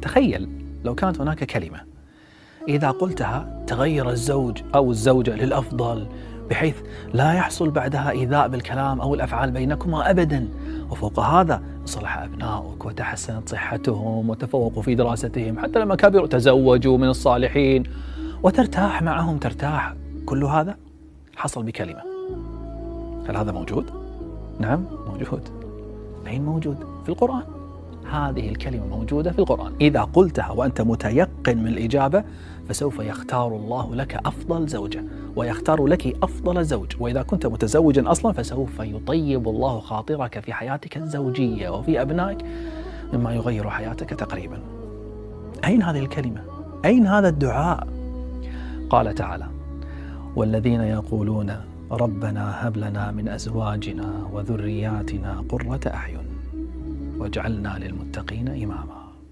تخيل لو كانت هناك كلمة إذا قلتها تغير الزوج أو الزوجة للأفضل، بحيث لا يحصل بعدها إيذاء بالكلام أو الأفعال بينكما أبدا، وفوق هذا صلح أبناؤك وتحسنت صحتهم وتفوقوا في دراستهم، حتى لما كبروا تزوجوا من الصالحين وترتاح معهم ترتاح. كل هذا حصل بكلمة. هل هذا موجود؟ نعم موجود. أين موجود؟ في القرآن. هذه الكلمة موجودة في القرآن، إذا قلتها وأنت متيقن من الإجابة فسوف يختار الله لك أفضل زوجة ويختار لك أفضل زوج، وإذا كنت متزوجا أصلا فسوف يطيب الله خاطرك في حياتك الزوجية وفي أبنائك مما يغير حياتك تقريبا. أين هذه الكلمة؟ أين هذا الدعاء؟ قال تعالى: والذين يقولون ربنا هب لنا من أزواجنا وذرياتنا قرة أعين واجعلنا للمتقين إماما.